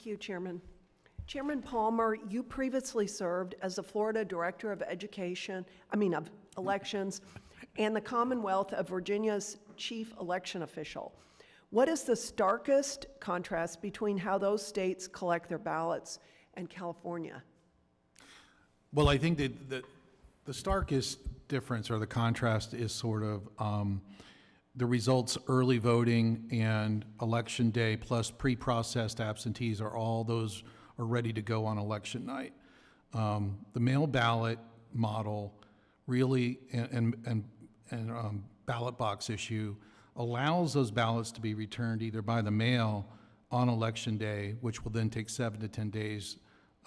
Thank you, Chairman. Chairman Palmer, you previously served as the Florida Director of Elections and the Commonwealth of Virginia's Chief Election Official. What is the starkest contrast between how those states collect their ballots and California? Well, I think that the starkest difference or the contrast is sort of the results early voting and election day plus pre-processed absentees are ready to go on election night. The mail ballot model really and ballot box issue allows those ballots to be returned either by the mail on election day, which will then take 7 to 10 days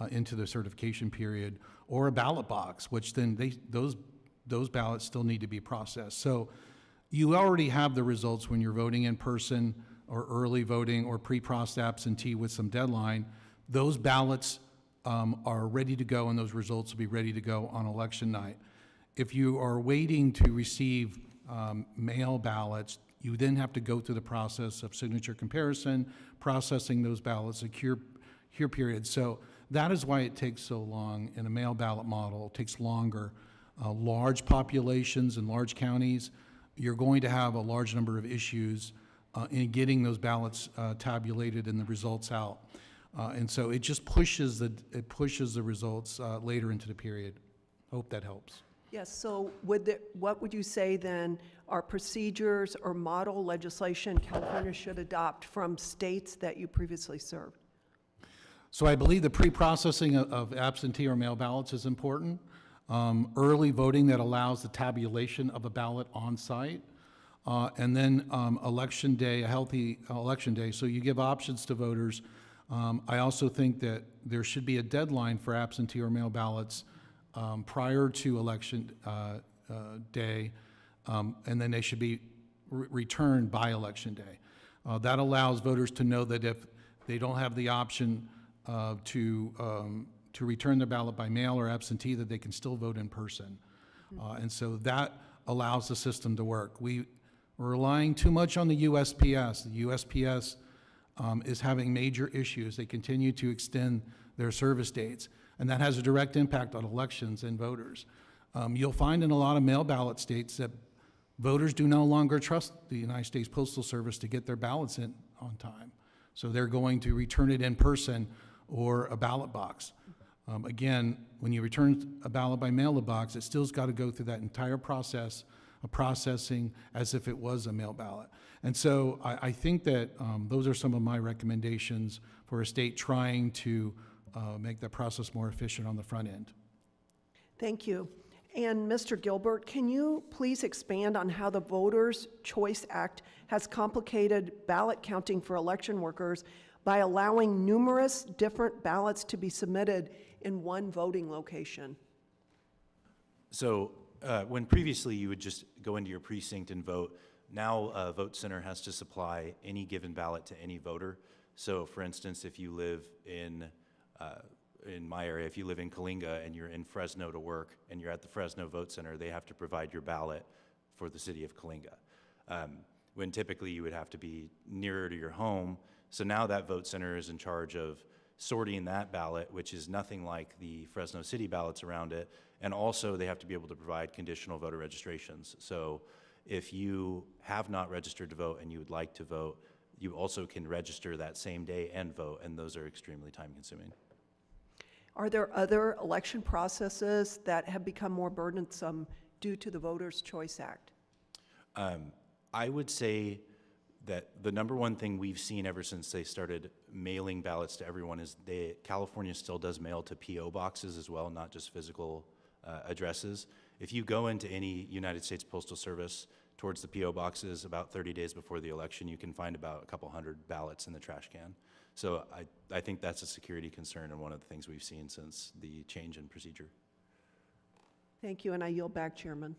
into the certification period, or a ballot box, which then those ballots still need to be processed. So you already have the results when you're voting in person or early voting or pre-processed absentee with some deadline. Those ballots are ready to go, and those results will be ready to go on election night. If you are waiting to receive mail ballots, you then have to go through the process of signature comparison, processing those ballots, a cure period. So that is why it takes so long in a mail ballot model. It takes longer. Large populations in large counties, you're going to have a large number of issues in getting those ballots tabulated and the results out. And so it just pushes the results later into the period. Hope that helps. Yes, so what would you say then are procedures or model legislation California should adopt from states that you previously served? So I believe the pre-processing of absentee or mail ballots is important. Early voting that allows the tabulation of a ballot on site. And then election day, a healthy election day. So you give options to voters. I also think that there should be a deadline for absentee or mail ballots prior to election day, and then they should be returned by election day. That allows voters to know that if they don't have the option to return their ballot by mail or absentee, that they can still vote in person. And so that allows the system to work. We're relying too much on the USPS. The USPS is having major issues. They continue to extend their service dates, and that has a direct impact on elections and voters. You'll find in a lot of mail ballot states that voters do no longer trust the United States Postal Service to get their ballots in on time. So they're going to return it in person or a ballot box. Again, when you return a ballot by mail box, it still's got to go through that entire process of processing as if it was a mail ballot. And so I think that those are some of my recommendations for a state trying to make that process more efficient on the front end. Thank you. And Mr. Gilbert, can you please expand on how the Voters' Choice Act has complicated ballot counting for election workers by allowing numerous different ballots to be submitted in one voting location? So when previously you would just go into your precinct and vote, now a vote center has to supply any given ballot to any voter. So for instance, if you live in my area, if you live in Coalinga and you're in Fresno to work and you're at the Fresno Vote Center, they have to provide your ballot for the city of Coalinga. When typically you would have to be nearer to your home. So now that vote center is in charge of sorting that ballot, which is nothing like the Fresno City ballots around it. And also they have to be able to provide conditional voter registrations. So if you have not registered to vote and you would like to vote, you also can register that same day and vote, and those are extremely time consuming. Are there other election processes that have become more burdensome due to the Voters' Choice Act? I would say that the number one thing we've seen ever since they started mailing ballots to everyone is California still does mail to P.O. boxes as well, not just physical addresses. If you go into any United States Postal Service towards the P.O. boxes about 30 days before the election, you can find about a couple hundred ballots in the trash can. So I think that's a security concern and one of the things we've seen since the change in procedure. Thank you, and I yield back, Chairman.